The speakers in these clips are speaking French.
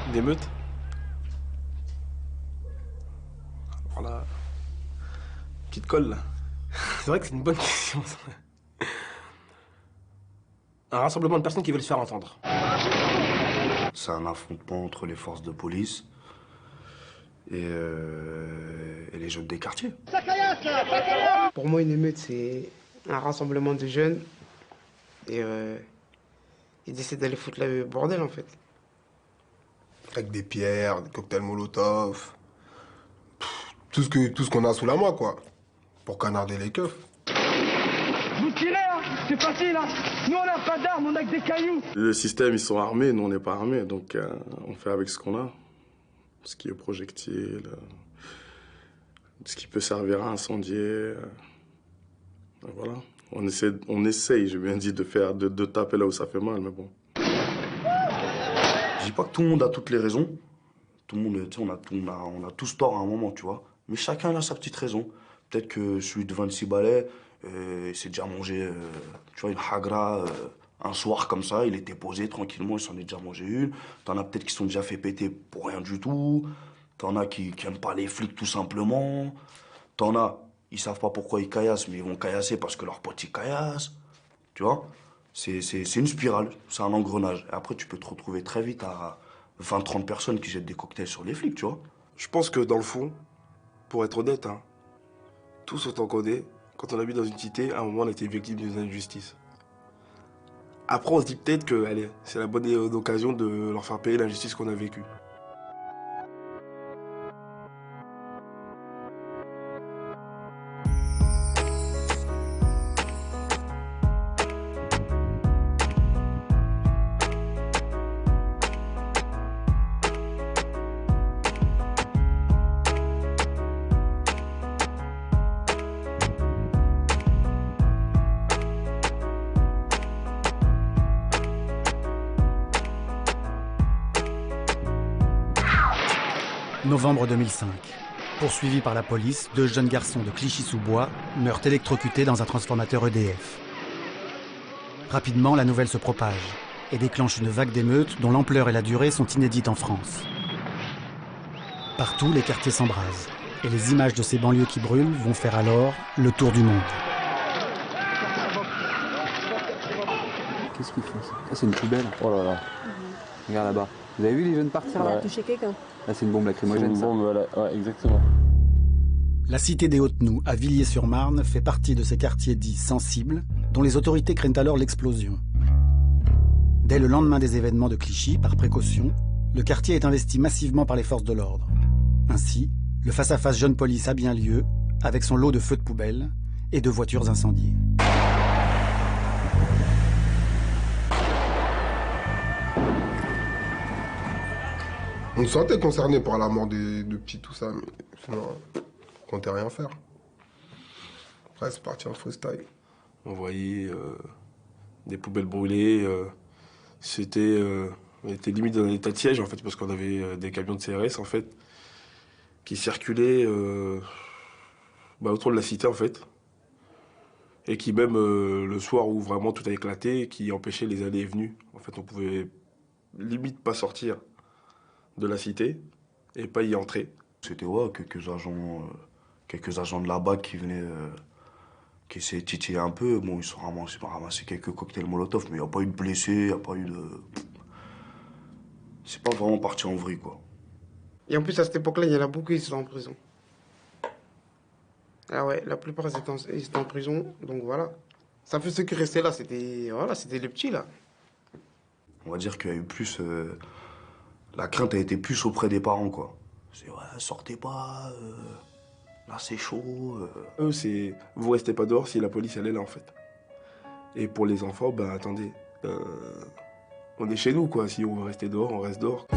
Une émeute? Voilà. Petite colle, là. C'est vrai que c'est une bonne question, ça. Un rassemblement de personnes qui veulent se faire entendre. C'est un affrontement entre les forces de police et les jeunes des quartiers. Pour moi, une émeute, c'est un rassemblement de jeunes et ils essaient d'aller foutre le bordel, en fait. Avec des pierres, des cocktails Molotov, tout ce qu'on a sous la main, quoi, pour canarder les keufs. Vous tirez, hein? C'est facile, hein? Nous, on n'a pas d'armes, on a que des cailloux. Le système, ils sont armés, nous, on n'est pas armés, donc on fait avec ce qu'on a. Ce qui est projectile, ce qui peut servir à incendier. Voilà. On essaye, j'ai bien dit, de taper là où ça fait mal, mais bon. Je dis pas que tout le monde a toutes les raisons. Tout le monde, tu sais, on a tous tort à un moment, tu vois. Mais chacun a sa petite raison. Peut-être que celui de 26 balais, il s'est déjà mangé, tu vois, une hagra un soir comme ça. Il était posé tranquillement, il s'en est déjà mangé une. T'en as peut-être qui sont déjà fait péter pour rien du tout. T'en as qui aiment pas les flics tout simplement. T'en as, ils savent pas pourquoi ils caillassent, mais ils vont caillasser parce que leurs potes ils caillassent. Tu vois? C'est une spirale, c'est un engrenage. Et après, tu peux te retrouver très vite à 20-30 personnes qui jettent des cocktails sur les flics, tu vois. Je pense que dans le fond, pour être honnête, hein, tous autant qu'on est, quand on habite dans une cité, à un moment on a été victime d'une injustice. Après on se dit peut-être que allez, c'est la bonne occasion de leur faire payer l'injustice qu'on a vécue. Novembre 2005. Poursuivis par la police, 2 jeunes garçons de Clichy-sous-Bois meurent électrocutés dans un transformateur EDF. Rapidement, la nouvelle se propage et déclenche une vague d'émeutes dont l'ampleur et la durée sont inédites en France. Partout, les quartiers s'embrasent et les images de ces banlieues qui brûlent vont faire alors le tour du monde. Qu'est-ce qu'ils font ça? Ah, c'est une poubelle. Oh là là. Regarde là-bas. Vous avez vu les jeunes partir là? On a touché quelqu'un. Là, c'est une bombe lacrymogène. C'est une bombe, voilà. Ouais, exactement. La cité des Hautes-Noues, à Villiers-sur-Marne, fait partie de ces quartiers dits sensibles, dont les autorités craignent alors l'explosion. Dès le lendemain des événements de Clichy, par précaution, le quartier est investi massivement par les forces de l'ordre. Ainsi, le face-à-face jeune police a bien lieu, avec son lot de feux de poubelle et de voitures incendiées. On se sentait concerné par la mort des petits, tout ça, mais sinon, on comptait rien faire. Après, c'est parti en freestyle. On voyait des poubelles brûlées. C'était on était limite dans un état de siège, en fait, parce qu'on avait des camions de CRS, en fait, qui circulaient autour de la cité, en fait. Et qui, même le soir où vraiment tout a éclaté, qui empêchaient les allées et venues. En fait, on pouvait limite pas sortir de la cité et pas y entrer. C'était ouais, quelques agents de la BAC qui venaient, qui essayaient de titiller un peu. Bon, ils ont ramassé quelques cocktails Molotov, mais il n'y a pas eu de blessés, il n'y a pas eu de... C'est pas vraiment parti en vrille, quoi. Et en plus, à cette époque-là, il y en a beaucoup qui sont en prison. Ah ouais, la plupart ils étaient en prison, donc voilà. Ça fait ceux qui restaient là, c'était les petits, là. On va dire qu'il y a eu plus... La crainte a été plus auprès des parents, quoi. C'est ouais, sortez pas, là c'est chaud. Eux, c'est vous restez pas dehors si la police elle est là, en fait. Et pour les enfants, ben attendez, on est chez nous, quoi. Si on veut rester dehors, on reste dehors.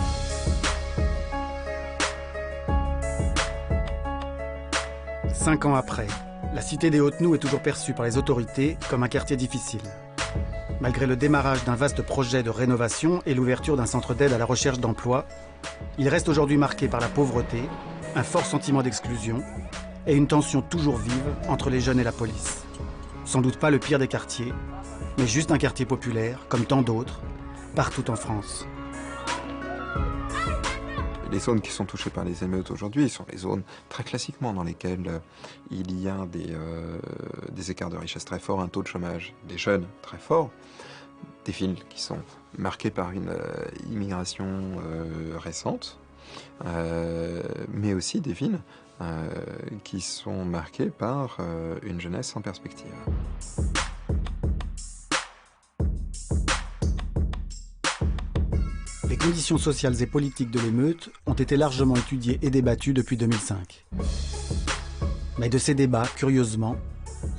5 ans après, la cité des Hautes-Noues est toujours perçue par les autorités comme un quartier difficile. Malgré le démarrage d'un vaste projet de rénovation et l'ouverture d'un centre d'aide à la recherche d'emploi, il reste aujourd'hui marqué par la pauvreté, un fort sentiment d'exclusion et une tension toujours vive entre les jeunes et la police. Sans doute pas le pire des quartiers, mais juste un quartier populaire, comme tant d'autres, partout en France. Les zones qui sont touchées par les émeutes aujourd'hui sont les zones très classiquement dans lesquelles il y a des écarts de richesse très forts, un taux de chômage des jeunes très fort, des villes qui sont marquées par une immigration récente, mais aussi des villes qui sont marquées par une jeunesse sans perspective. Les conditions sociales et politiques de l'émeute ont été largement étudiées et débattues depuis 2005. Mais de ces débats, curieusement,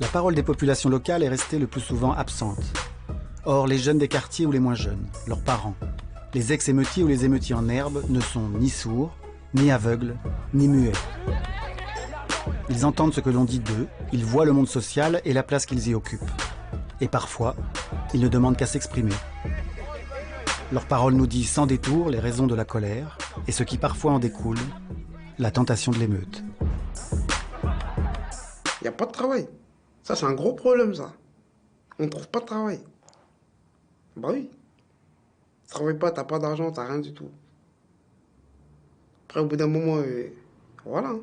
la parole des populations locales est restée le plus souvent absente. Or, les jeunes des quartiers ou les moins jeunes, leurs parents, les ex-émeutiers ou les émeutiers en herbe ne sont ni sourds, ni aveugles, ni muets. Ils entendent ce que l'on dit d'eux, ils voient le monde social et la place qu'ils y occupent. Et parfois, ils ne demandent qu'à s'exprimer. Leur parole nous dit sans détour les raisons de la colère et ce qui parfois en découle, la tentation de l'émeute. Il n'y a pas de travail. Ça, c'est un gros problème, ça. On ne trouve pas de travail. Bah oui. Tu travailles pas, t'as pas d'argent, t'as rien du tout. Après, au bout d'un moment, voilà.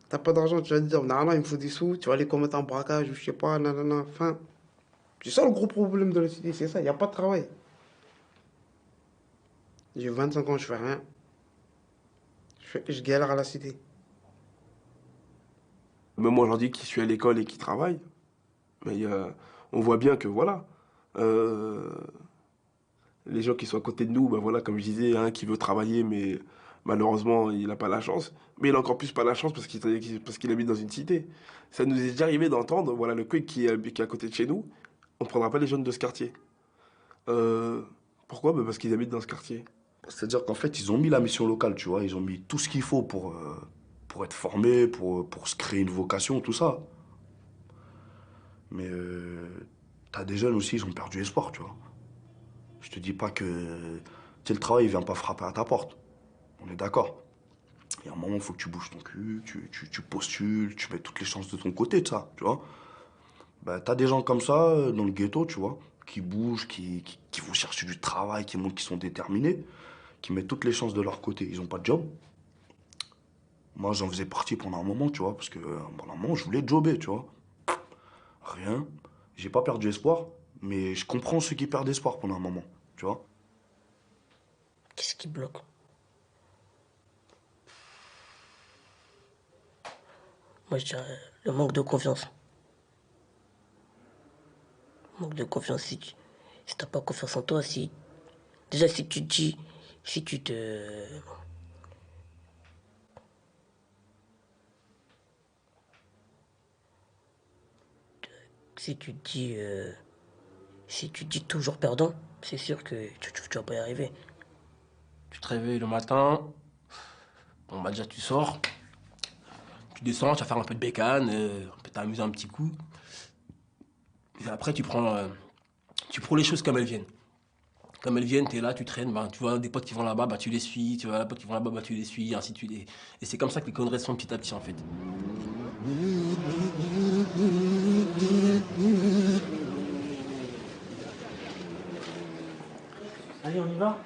T'as pas d'argent, tu vas te dire, non, il me faut des sous, tu vas aller commettre un braquage ou je sais pas, nanana, enfin. C'est ça le gros problème de la cité, c'est ça, il n'y a pas de travail. J'ai 25 ans, je fais rien. Je galère à la cité. Même moi aujourd'hui qui suis à l'école et qui travaille, mais on voit bien que voilà, les gens qui sont à côté de nous, ben voilà, comme je disais, un qui veut travailler, mais malheureusement il n'a pas la chance. Mais il a encore plus pas la chance parce qu'il habite dans une cité. Ça nous est déjà arrivé d'entendre, voilà, le quick qui est à côté de chez nous, on ne prendra pas les jeunes de ce quartier. Pourquoi? Ben parce qu'ils habitent dans ce quartier. C'est-à-dire qu'en fait, ils ont mis la mission locale, tu vois. Ils ont mis tout ce qu'il faut pour être formés, pour se créer une vocation, tout ça. Mais t'as des jeunes aussi, ils ont perdu espoir, tu vois. Je te dis pas que tu sais, le travail, il vient pas frapper à ta porte. On est d'accord. Il y a un moment, il faut que tu bouges ton cul, tu postules, tu mets toutes les chances de ton côté, de ça, tu vois. Bah, t'as des gens comme ça dans le ghetto, tu vois, qui bougent, qui vont chercher du travail, qui montrent qu'ils sont déterminés, qui mettent toutes les chances de leur côté. Ils ont pas de job. Moi, j'en faisais partie pendant un moment, tu vois, parce que pendant un moment, je voulais jobber, tu vois. Rien. J'ai pas perdu espoir, mais je comprends ceux qui perdent espoir pendant un moment, tu vois. Qu'est-ce qui bloque? Moi, je dirais le manque de confiance. Manque de confiance, si t'as pas confiance en toi, déjà, si tu te dis, si tu te... Si tu te dis, si tu te dis toujours perdant, c'est sûr que tu vas pas y arriver. Tu te réveilles le matin, bon bah déjà tu sors, tu descends, tu vas faire un peu de bécane, on peut t'amuser un petit coup. Et après tu prends les choses comme elles viennent. Comme elles viennent, t'es là, tu traînes, bah, tu vois des potes qui vont là-bas, bah tu les suis, tu vois des potes qui vont là-bas, bah tu les suis, ainsi de suite. Et c'est comme ça que les conneries sont petit à petit en fait. Allez, on y va.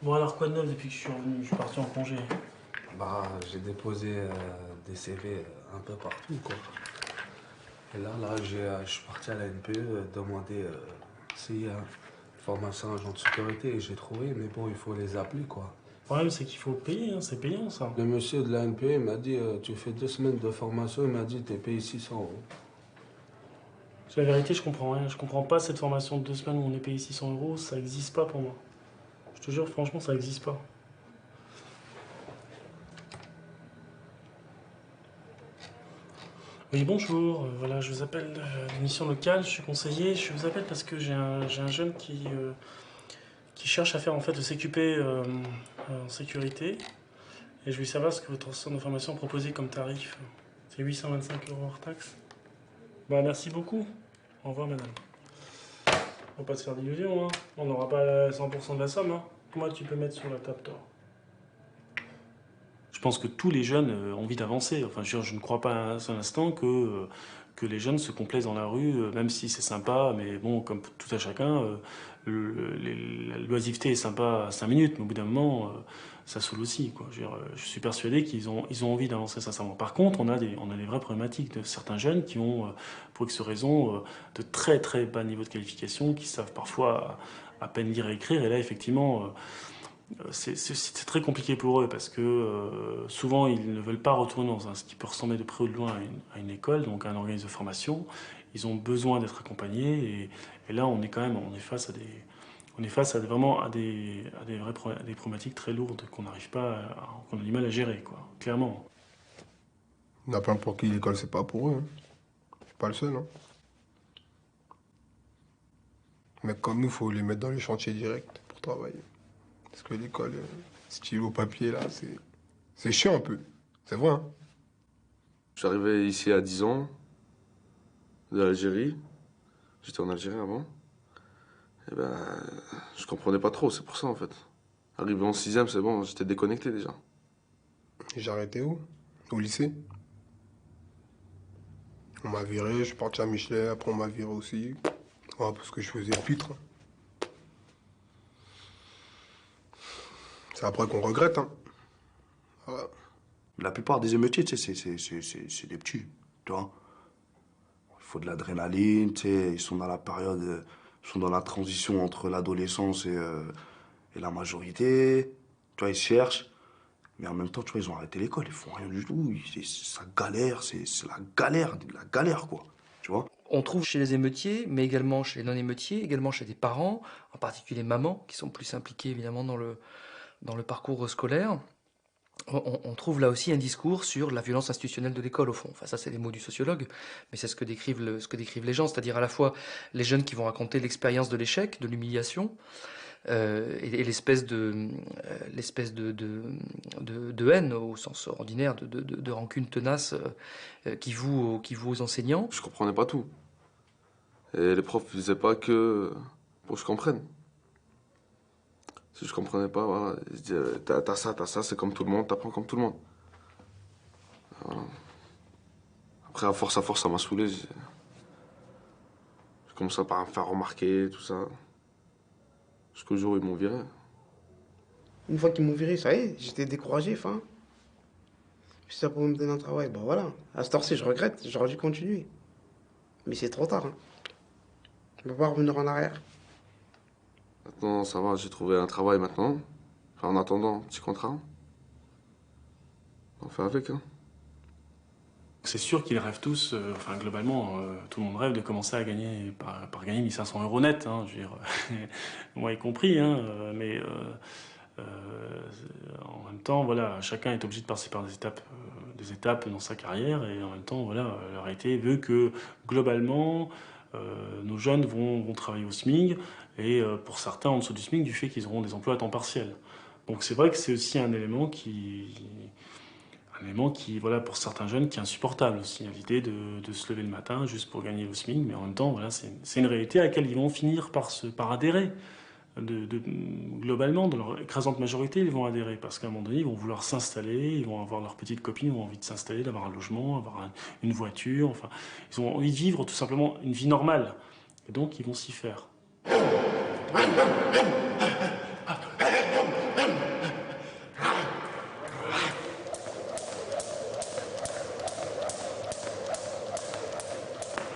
Bon alors quoi de neuf depuis que je suis revenu? Je suis parti en congé. Bah j'ai déposé des CV un peu partout quoi. Et là je suis parti à la NPE demander s'il y a une formation agent de sécurité et j'ai trouvé, mais bon il faut les appeler quoi. Le problème c'est qu'il faut payer, hein, c'est payant ça. Le monsieur de la NPE m'a dit tu fais 2 semaines de formation, il m'a dit t'es payé 600 €. La vérité, je comprends rien. Je comprends pas cette formation de 2 semaines où on est payé 600 €. Ça existe pas pour moi. Je te jure, franchement, ça existe pas. Oui, bonjour. Voilà, je vous appelle de l'émission locale. Je suis conseiller. Je vous appelle parce que j'ai un jeune qui cherche à faire en fait le CQP en sécurité. Et je voulais savoir ce que votre centre de formation proposait comme tarif. C'est 825 € hors taxe. Bah, merci beaucoup. Au revoir, madame. On va pas se faire d'illusions, hein. On n'aura pas 100% de la somme, hein. Moi, tu peux mettre sur la table, toi. Je pense que tous les jeunes ont envie d'avancer. Enfin, je ne crois pas un seul instant que les jeunes se complaisent dans la rue, même si c'est sympa, mais bon, comme tout à chacun, la loisiveté est sympa à 5 minutes, mais au bout d'un moment, ça saoule aussi, quoi. Je suis persuadé qu'ils ont envie d'avancer sincèrement. Par contre, on a des vraies problématiques de certains jeunes qui ont, pour X raisons, de très très bas niveaux de qualification, qui savent parfois à peine lire et écrire, et là, effectivement, c'est très compliqué pour eux parce que souvent ils ne veulent pas retourner dans ce qui peut ressembler de près ou de loin à une école, donc à un organisme de formation. Ils ont besoin d'être accompagnés et là on est face à des problématiques très lourdes qu'on n'arrive pas, qu'on a du mal à gérer, quoi, clairement. Il y en a plein pour qui l'école c'est pas pour eux. Hein. Je suis pas le seul. Hein. Mais comme nous, il faut les mettre dans les chantiers directs pour travailler. Parce que l'école, stylo, papier, là, c'est chiant un peu. C'est vrai, hein. Je suis arrivé ici à 10 ans, de l'Algérie. J'étais en Algérie avant. Et ben, je comprenais pas trop, c'est pour ça, en fait. Arrivé en 6e, c'est bon, j'étais déconnecté, déjà. J'ai arrêté où? Au lycée. On m'a viré, je suis parti à Michelet, après on m'a viré aussi. Ouais, parce que je faisais pitre. C'est après qu'on regrette, hein. Voilà. La plupart des émeutiers, tu sais, c'est des petits, tu vois. Il faut de l'adrénaline, tu sais, ils sont dans la période, ils sont dans la transition entre l'adolescence et la majorité. Tu vois, ils cherchent, mais en même temps, tu vois, ils ont arrêté l'école, ils font rien du tout. Ça galère, c'est la galère, quoi, tu vois. On trouve chez les émeutiers, mais également chez les non-émeutiers, également chez des parents, en particulier mamans, qui sont plus impliquées évidemment dans le parcours scolaire. On trouve là aussi un discours sur la violence institutionnelle de l'école, au fond. Enfin, ça, c'est les mots du sociologue, mais c'est ce que décrivent les gens, c'est-à-dire à la fois les jeunes qui vont raconter l'expérience de l'échec, de l'humiliation, et l'espèce de haine, au sens ordinaire, de rancune tenace qui voue aux enseignants. Je comprenais pas tout. Et les profs disaient pas que pour que je comprenne. Si je comprenais pas, voilà, ils se disaient t'as ça, c'est comme tout le monde, t'apprends comme tout le monde. Voilà. Après, à force, ça m'a saoulé. J'ai commencé par me faire remarquer, tout ça. Jusqu'au jour où ils m'ont viré. Une fois qu'ils m'ont viré, ça y est, j'étais découragé, fin. Si ça pouvait me donner un travail, ben voilà. À cette heure-ci, je regrette, j'aurais dû continuer. Mais c'est trop tard, hein. On va pas revenir en arrière. Maintenant, ça va, j'ai trouvé un travail maintenant. Enfin, en attendant, petit contrat. On fait avec, hein. C'est sûr qu'ils rêvent tous, enfin globalement, tout le monde rêve de commencer à gagner, par gagner 1 500 € net, hein, je veux dire, moi y compris, hein, mais en même temps, voilà, chacun est obligé de passer par des étapes dans sa carrière, et en même temps, voilà, la réalité veut que globalement, nos jeunes vont travailler au SMIC, et pour certains en dessous du SMIC, du fait qu'ils auront des emplois à temps partiel. Donc c'est vrai que c'est aussi un élément qui, voilà, pour certains jeunes, qui est insupportable aussi, l'idée de se lever le matin juste pour gagner le SMIC, mais en même temps, voilà, c'est une réalité à laquelle ils vont finir par adhérer. Globalement, dans leur écrasante majorité, ils vont adhérer, parce qu'à un moment donné, ils vont vouloir s'installer, ils vont avoir leurs petites copines, ils ont envie de s'installer, d'avoir un logement, avoir une voiture, enfin, ils ont envie de vivre tout simplement une vie normale, et donc ils vont s'y faire.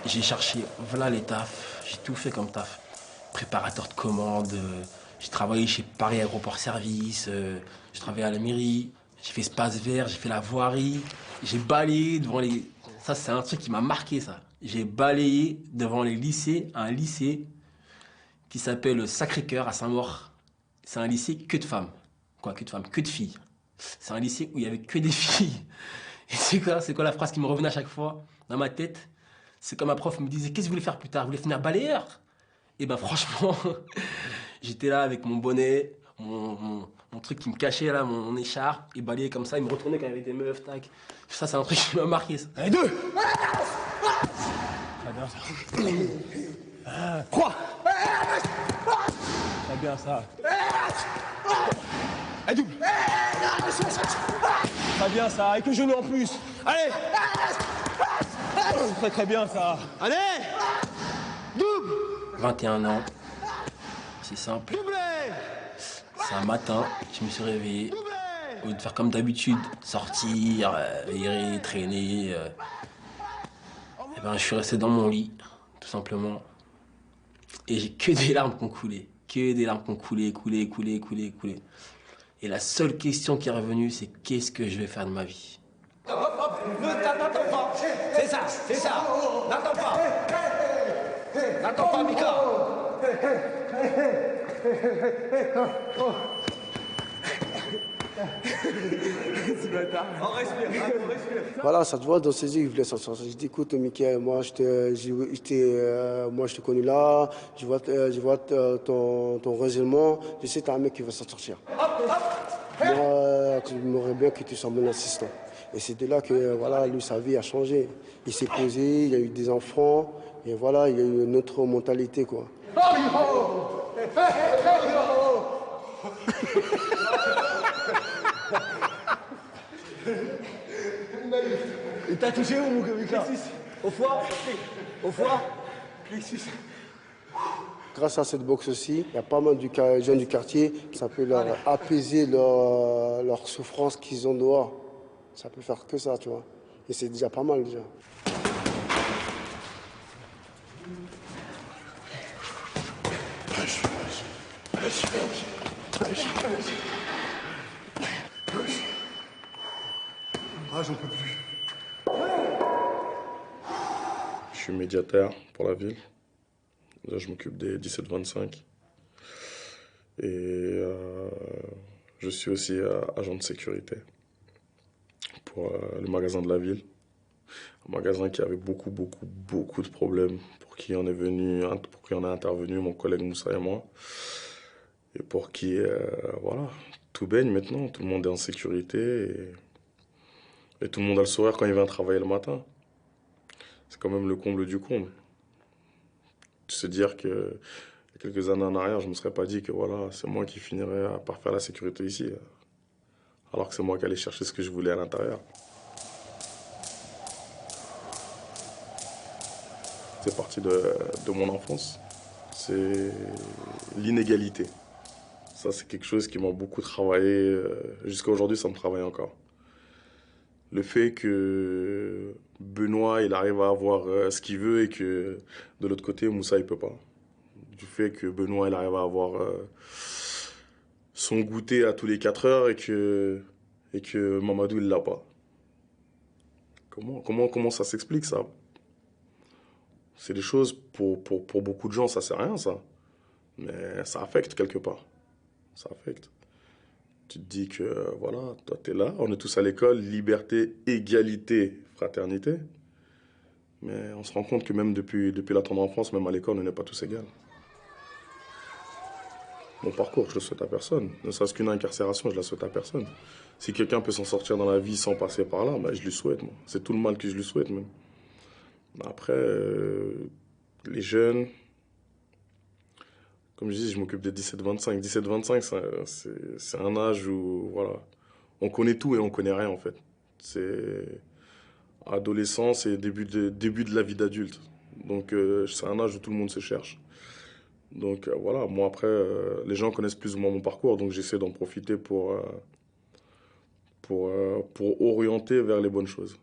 J'ai cherché, voilà les tafs, j'ai tout fait comme taf. Préparateur de commandes, j'ai travaillé chez Paris Aéroport Service, j'ai travaillé à la mairie, j'ai fait Space Vert, j'ai fait la voirie, j'ai balayé devant les... Ça, c'est un truc qui m'a marqué, ça. J'ai balayé devant les lycées, un lycée qui s'appelle Sacré-Cœur à Saint-Maur. C'est un lycée que de femmes. Quoi, que de femmes, que de filles. C'est un lycée où il y avait que des filles. Et c'est quoi la phrase qui me revenait à chaque fois dans ma tête? C'est comme ma prof me disait, qu'est-ce que vous voulez faire plus tard? Vous voulez finir balayeur? Et ben franchement, j'étais là avec mon bonnet, mon truc qui me cachait là, mon écharpe, et balayer comme ça, il me retournait quand il y avait des meufs, tac. Ça, c'est un truc qui m'a marqué, ça. Allez, 2! Très bien, ça. 3! Très bien, ça. Allez, double! Très bien ça, avec le genou en plus. Allez. Très très bien ça. Allez. Double. 21 ans. C'est simple. Doublé. C'est un matin, je me suis réveillé. Au lieu de faire comme d'habitude, sortir, errer, traîner, eh ben, je suis resté dans mon lit, tout simplement. Et j'ai que des larmes qui ont coulé. Que des larmes qui ont coulé. Et la seule question qui est revenue, c'est qu'est-ce que je vais faire de ma vie? Hop, ne t'attends pas. C'est ça. N'attends pas. N'attends pas, Mika. On respire. Voilà, ça te voit dans ses yeux, il voulait s'en sortir. Je dis, écoute, Mickaël, moi je te connais là, je vois ton raisonnement, je sais que t'es un mec qui va s'en sortir. Moi, j'aimerais bien que tu sois mon assistant. Et c'est de là que, voilà, lui, sa vie a changé. Il s'est posé, il a eu des enfants, et voilà, il a eu une autre mentalité, quoi. Et t'as touché où, mon Mika? Au foie? Au foie? Grâce à cette boxe aussi, il y a pas mal de jeunes du quartier, ça peut leur apaiser leur souffrance qu'ils ont dehors. Ça peut faire que ça, tu vois. Et c'est déjà pas mal, déjà. Ah, j'en peux plus. Je suis médiateur pour la ville. Là, je m'occupe des 17-25. Et je suis aussi agent de sécurité pour le magasin de la ville. Un magasin qui avait beaucoup de problèmes, pour qui on est intervenu, mon collègue Moussa et moi. Et pour qui, voilà, tout baigne maintenant. Tout le monde est en sécurité et tout le monde a le sourire quand il vient travailler le matin. C'est quand même le comble du comble. Se dire que il y a quelques années en arrière, je ne me serais pas dit que voilà, c'est moi qui finirais par faire la sécurité ici. Alors que c'est moi qui allais chercher ce que je voulais à l'intérieur. C'est parti de mon enfance. C'est l'inégalité. Ça, c'est quelque chose qui m'a beaucoup travaillé. Jusqu'à aujourd'hui, ça me travaille encore. Le fait que Benoît, il arrive à avoir ce qu'il veut et que de l'autre côté, Moussa, il peut pas. Du fait que Benoît, il arrive à avoir son goûter à tous les 4 heures et que Mamadou, il l'a pas. Comment ça s'explique, ça? C'est des choses, pour beaucoup de gens, ça sert à rien, ça. Mais ça affecte quelque part. Ça affecte. Tu te dis que, voilà, toi, t'es là, on est tous à l'école, liberté, égalité, fraternité. Mais on se rend compte que même depuis la tendre enfance, même à l'école, on n'est pas tous égaux. Mon parcours, je le souhaite à personne. Ne serait-ce qu'une incarcération, je la souhaite à personne. Si quelqu'un peut s'en sortir dans la vie sans passer par là, ben, je lui souhaite, moi. C'est tout le mal que je lui souhaite, même. Après, les jeunes... Comme je dis, je m'occupe des 17-25. 17-25, c'est un âge où, voilà, on connaît tout et on connaît rien, en fait. C'est adolescence et début de la vie d'adulte. Donc, c'est un âge où tout le monde se cherche. Donc, voilà, moi, après, les gens connaissent plus ou moins mon parcours, donc j'essaie d'en profiter pour orienter vers les bonnes choses.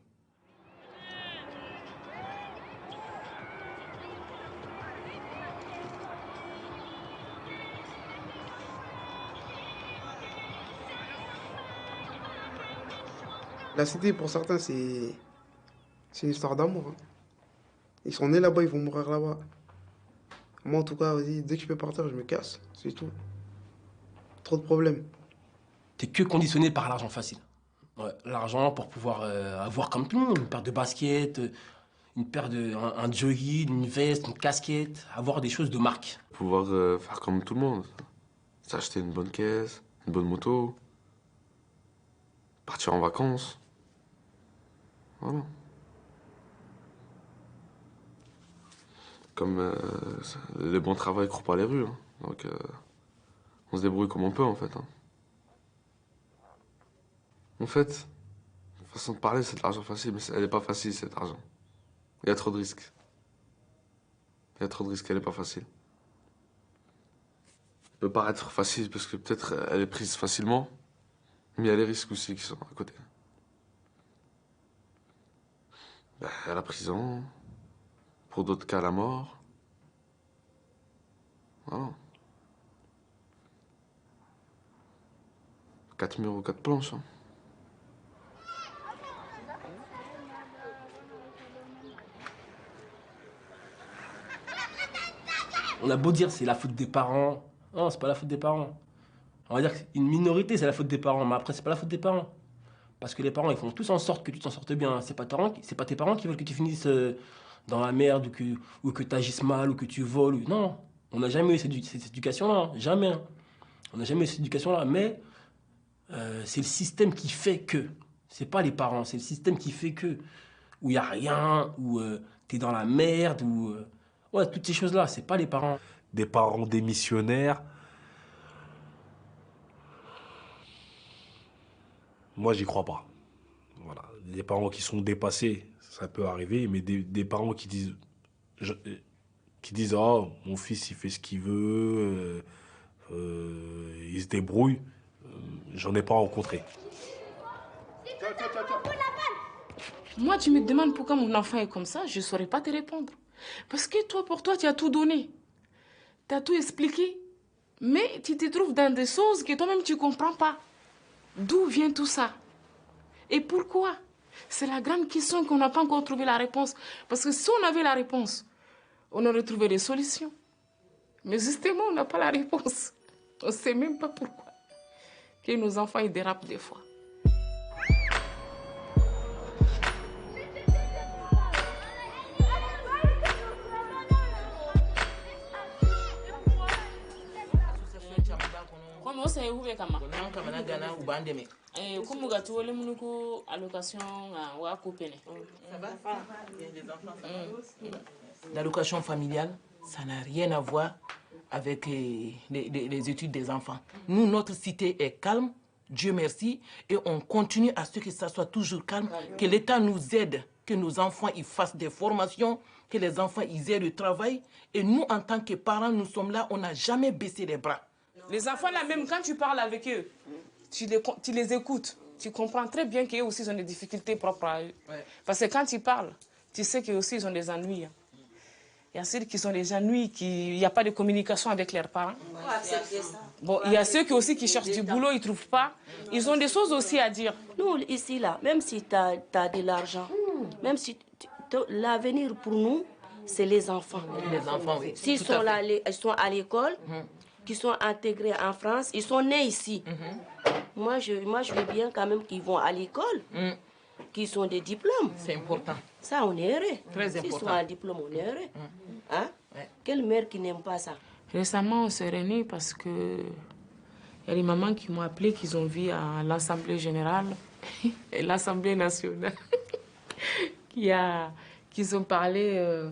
La cité, pour certains, c'est une histoire d'amour. Hein. Ils sont nés là-bas, ils vont mourir là-bas. Moi, en tout cas, vas-y, dès que je peux partir, je me casse. C'est tout. Trop de problèmes. T'es que conditionné par l'argent facile. Ouais, l'argent pour pouvoir avoir comme tout le monde, une paire de baskets, un jogging, une veste, une casquette, avoir des choses de marque. Pouvoir faire comme tout le monde. S'acheter une bonne caisse, une bonne moto, partir en vacances. Voilà. Comme les bons travail courent pas les rues. Hein. Donc on se débrouille comme on peut en fait. Hein. En fait, Façon de parler, c'est de l'argent facile, mais elle n'est pas facile, cet argent. Il y a trop de risques. Il y a trop de risques, elle n'est pas facile. Elle peut paraître facile parce que peut-être elle est prise facilement, mais il y a les risques aussi qui sont à côté. Ben, il y a la prison, pour d'autres cas, la mort. Voilà. 4 murs ou 4 planches. Hein. On a beau dire c'est la faute des parents. Non, c'est pas la faute des parents. On va dire qu'une minorité, c'est la faute des parents, mais après, c'est pas la faute des parents. Parce que les parents, ils font tous en sorte que tu t'en sortes bien. C'est pas tes parents qui veulent que tu finisses dans la merde ou que tu agisses mal ou que tu voles. Non, on n'a jamais eu cette éducation-là. Jamais. Hein. On n'a jamais eu cette éducation-là. Mais c'est le système qui fait que. C'est pas les parents, c'est le système qui fait que. Où il n'y a rien, où tu es dans la merde, où... ouais, toutes ces choses-là, c'est pas les parents. Des parents démissionnaires. Moi, j'y crois pas. Voilà. Des parents qui sont dépassés, ça peut arriver, mais des parents qui disent oh, mon fils, il fait ce qu'il veut, il se débrouille, j'en ai pas rencontré. Moi, tu me demandes pourquoi mon enfant est comme ça, je ne saurais pas te répondre. Parce que toi, pour toi, tu as tout donné. Tu as tout expliqué. Mais tu te trouves dans des choses que toi-même, tu ne comprends pas. D'où vient tout ça? Et pourquoi? C'est la grande question qu'on n'a pas encore trouvé la réponse. Parce que si on avait la réponse, on aurait trouvé des solutions. Mais justement, on n'a pas la réponse. On ne sait même pas pourquoi. Que nos enfants, ils dérapent des fois. Comment ça est ouvert comme comme tu veux le allocation ou à couper. L'allocation familiale, ça n'a rien à voir avec les études des enfants. Nous, notre cité est calme, Dieu merci, et on continue à ce que ça soit toujours calme, que l'État nous aide, que nos enfants ils fassent des formations, que les enfants ils aient le travail. Et nous, en tant que parents, nous sommes là, on n'a jamais baissé les bras. Les enfants là, même quand tu parles avec eux, tu les écoutes. Tu comprends très bien qu'eux aussi ils ont des difficultés propres à eux. Ouais. Parce que quand ils parlent, tu sais qu'eux aussi ils ont des ennuis. Il y a ceux qui ont des ennuis, il n'y a pas de communication avec leurs parents. Bon, il y a ceux aussi qui cherchent du boulot, ils ne trouvent pas. Ils ont des choses aussi à dire. Nous, ici, là, même si tu as de l'argent, même si l'avenir pour nous, c'est les enfants. Les enfants, oui. S'ils sont, ils sont à l'école, qui sont intégrés en France, ils sont nés ici. Moi, je veux bien quand même qu'ils vont à l'école, qu'ils ont des diplômes. C'est important. Ça, on est heureux. Très important. S'ils sont à diplôme, on est heureux. Hein? Ouais. Quelle mère qui n'aime pas ça? Récemment, on s'est réunis parce que il y a des mamans qui m'ont appelé, qu'ils ont vu à l'Assemblée générale et l'Assemblée nationale, qu'ils ont parlé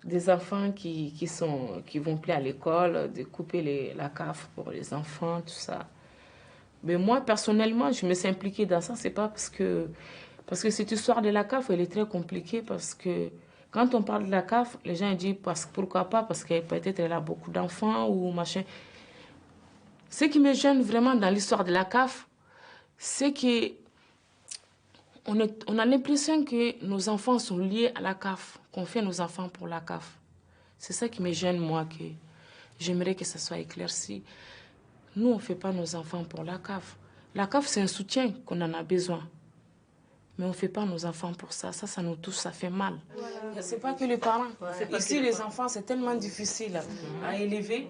des enfants qui vont plus à l'école, de couper la CAF pour les enfants, tout ça. Mais moi, personnellement, je me suis impliquée dans ça. C'est pas parce que cette histoire de la CAF, elle est très compliquée parce que quand on parle de la CAF, les gens disent pourquoi pas, parce que peut-être elle a beaucoup d'enfants ou machin. Ce qui me gêne vraiment dans l'histoire de la CAF, c'est que on a l'impression que nos enfants sont liés à la CAF, qu'on fait nos enfants pour la CAF. C'est ça qui me gêne, moi, que j'aimerais que ça soit éclairci. Nous, on ne fait pas nos enfants pour la CAF. La CAF, c'est un soutien qu'on en a besoin. Mais on ne fait pas nos enfants pour ça. Ça nous touche, ça fait mal. Ce n'est pas que les parents. Ici, les enfants, c'est tellement difficile à élever.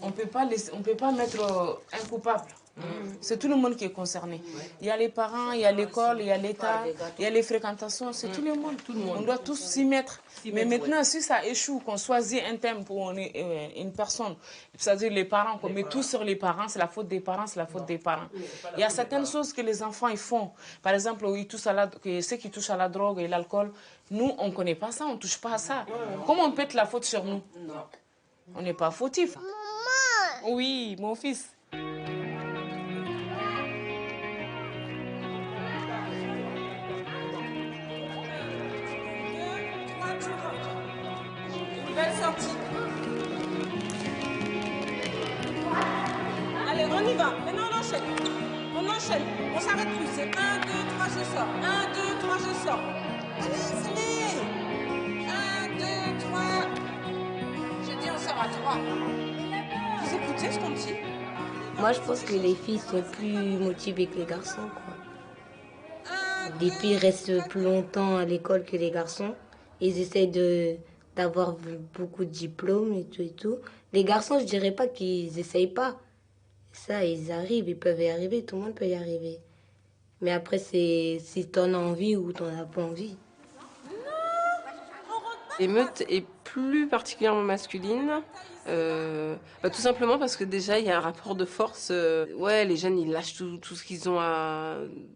On ne peut pas mettre un coupable. C'est tout le monde qui est concerné. Il y a les parents, il y a l'école, il y a l'État, il y a les fréquentations, c'est tout le monde. On doit tous s'y mettre. Mais maintenant, si ça échoue, qu'on choisit un thème pour une personne, c'est-à-dire les parents, qu'on met tout sur les parents, c'est la faute des parents, c'est la faute des parents. Il y a certaines choses que les enfants ils font. Par exemple, ceux qui touchent à la drogue et l'alcool, nous, on ne connaît pas ça, on ne touche pas à ça. Comment on peut être la faute sur nous? On n'est pas fautif. Maman! Oui, mon fils. sortie. Allez, on y va. Maintenant, on enchaîne. On enchaîne. On s'arrête plus. C'est 1, 2, 3, je sors. 1, 2, 3, je sors. Allez, allez. 1, 2, 3. J'ai dit, on sort à 3. Vous écoutez ce qu'on dit? Moi, je pense que les filles sont plus motivées que les garçons, quoi. Les filles restent plus longtemps à l'école que les garçons. Ils essayent d'avoir beaucoup de diplômes et tout et tout. Les garçons, je dirais pas qu'ils essayent pas. Ça, ils arrivent, ils peuvent y arriver, tout le monde peut y arriver. Mais après, c'est si t'en as envie ou t'en as pas envie. L'émeute est plus particulièrement masculine, tout simplement parce que déjà il y a un rapport de force. Ouais, les jeunes ils lâchent tout ce qu'ils ont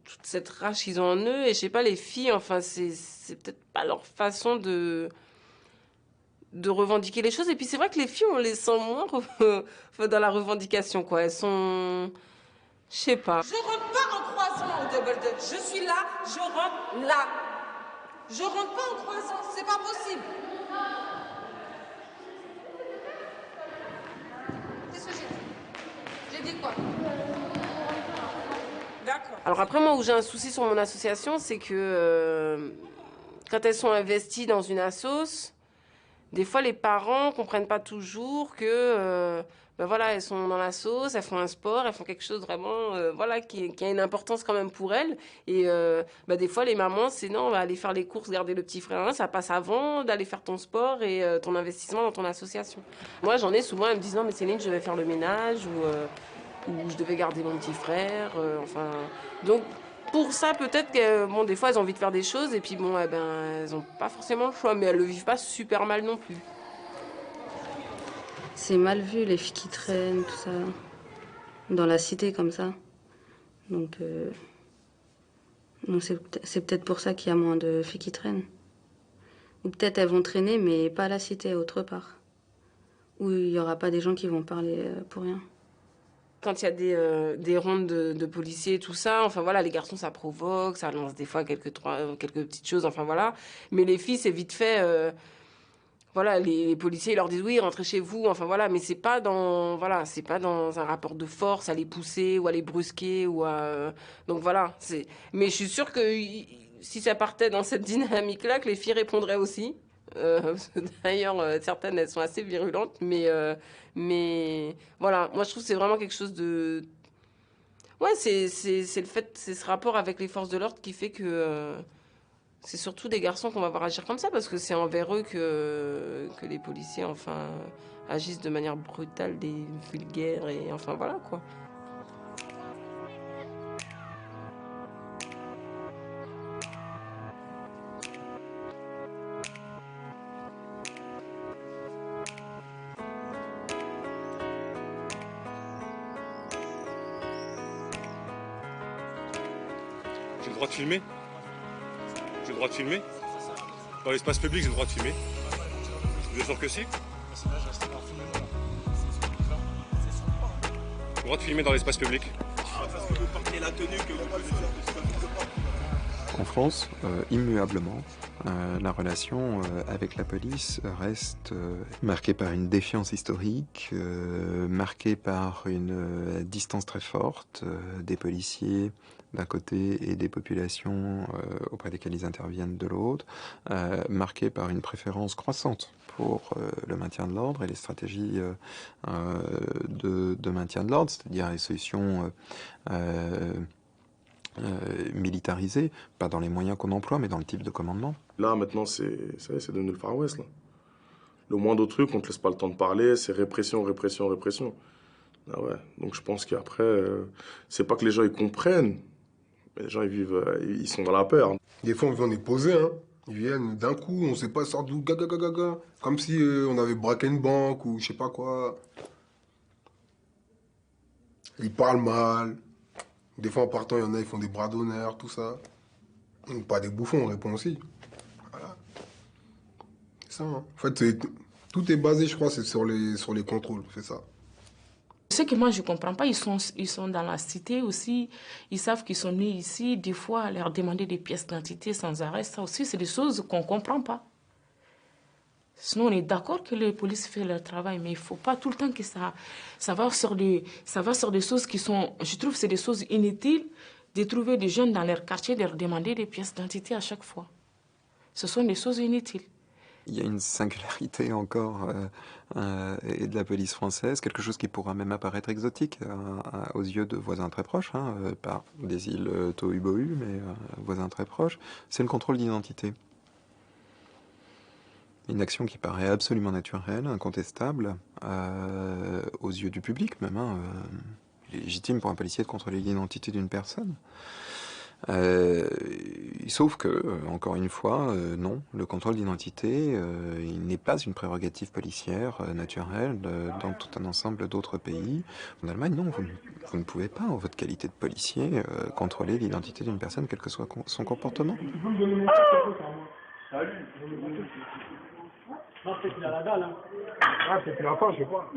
toute cette rage qu'ils ont en eux, et je sais pas, les filles, enfin c'est peut-être pas leur façon de revendiquer les choses. Et puis c'est vrai que les filles, on les sent moins dans la revendication, quoi. Elles sont, je sais pas. Je rentre pas en croisant au double dutch. Je suis là, je rentre là. Je rentre pas en croisant, c'est pas possible. Qu'est-ce que j'ai dit? J'ai dit quoi? D'accord. Alors après, moi, où j'ai un souci sur mon association, c'est que quand elles sont investies dans une assoce, des fois, les parents comprennent pas toujours que, voilà, elles sont dans la sauce, elles font un sport, elles font quelque chose vraiment, voilà, qui a une importance quand même pour elles. Et des fois, les mamans, c'est non, on va aller faire les courses, garder le petit frère, ça passe avant d'aller faire ton sport et ton investissement dans ton association. Moi, j'en ai souvent, elles me disent non, mais Céline, je vais faire le ménage ou je devais garder mon petit frère, enfin. Donc, pour ça, peut-être que, bon, des fois, elles ont envie de faire des choses et puis, bon, elles n'ont pas forcément le choix, mais elles le vivent pas super mal non plus. C'est mal vu, les filles qui traînent, tout ça, dans la cité comme ça. Donc, c'est peut-être pour ça qu'il y a moins de filles qui traînent. Ou peut-être elles vont traîner, mais pas à la cité, autre part. Où il n'y aura pas des gens qui vont parler pour rien. Quand il y a des rondes de policiers et tout ça, enfin voilà, les garçons ça provoque, ça lance des fois quelques petites choses, enfin voilà. Mais les filles, c'est vite fait, voilà, les policiers ils leur disent oui, rentrez chez vous, enfin voilà, mais c'est pas dans un rapport de force à les pousser ou à les brusquer ou à, donc voilà, mais je suis sûre que si ça partait dans cette dynamique-là, que les filles répondraient aussi. D'ailleurs, certaines elles sont assez virulentes, mais voilà, moi je trouve que c'est vraiment quelque chose de, ouais, c'est le fait, c'est ce rapport avec les forces de l'ordre qui fait que c'est surtout des garçons qu'on va voir agir comme ça, parce que c'est envers eux que les policiers enfin agissent de manière brutale, vulgaire, et enfin voilà quoi. J'ai le droit de filmer? J'ai le droit de filmer? Dans l'espace public, j'ai le droit de filmer? Vous êtes sûr que si? J'ai le droit de filmer dans l'espace public? Parce que vous portez la tenue que vous connaissez. En France, immuablement, la relation avec la police reste marquée par une défiance historique, marquée par une distance très forte des policiers d'un côté et des populations auprès desquelles ils interviennent de l'autre, marquée par une préférence croissante pour le maintien de l'ordre et les stratégies de maintien de l'ordre, c'est-à-dire les solutions militarisées, pas dans les moyens qu'on emploie, mais dans le type de commandement. Là, maintenant, c'est devenu le Far West, là. Le moindre truc, on te laisse pas le temps de parler, c'est répression, répression, répression. Ah ouais, donc je pense qu'après, c'est pas que les gens, ils comprennent, mais les gens, ils vivent, ils sont dans la peur. Des fois, on est posé, hein. Ils viennent d'un coup, on sait pas, sort d'où, gaga, gaga, gaga. Comme si on avait braqué une banque ou je sais pas quoi. Ils parlent mal. Des fois, en partant, il y en a, ils font des bras d'honneur, tout ça. Pas des bouffons, on répond aussi. Voilà. C'est ça, hein. En fait, tout est basé, je crois, c'est sur les contrôles, c'est ça. Ce que moi je ne comprends pas, ils sont dans la cité aussi, ils savent qu'ils sont nés ici, des fois leur demander des pièces d'identité sans arrêt, ça aussi c'est des choses qu'on ne comprend pas. Sinon, on est d'accord que les polices font leur travail, mais il ne faut pas tout le temps que ça va sur des choses qui sont... Je trouve que c'est des choses inutiles de trouver des jeunes dans leur quartier, de leur demander des pièces d'identité à chaque fois. Ce sont des choses inutiles. Il y a une singularité encore et de la police française, quelque chose qui pourra même apparaître exotique aux yeux de voisins très proches, hein, pas des îles Tohu-Bohu, mais voisins très proches, c'est le contrôle d'identité. Une action qui paraît absolument naturelle, incontestable, aux yeux du public même. Hein, légitime pour un policier de contrôler l'identité d'une personne. Sauf que, encore une fois, non, le contrôle d'identité, il n'est pas une prérogative policière naturelle dans tout un ensemble d'autres pays. En Allemagne, non, vous ne pouvez pas, en votre qualité de policier, contrôler l'identité d'une personne, quel que soit son comportement. Salut. Non, peut-être qu'il a la dalle, hein. Ah, peut-être qu'il a pas, je sais pas.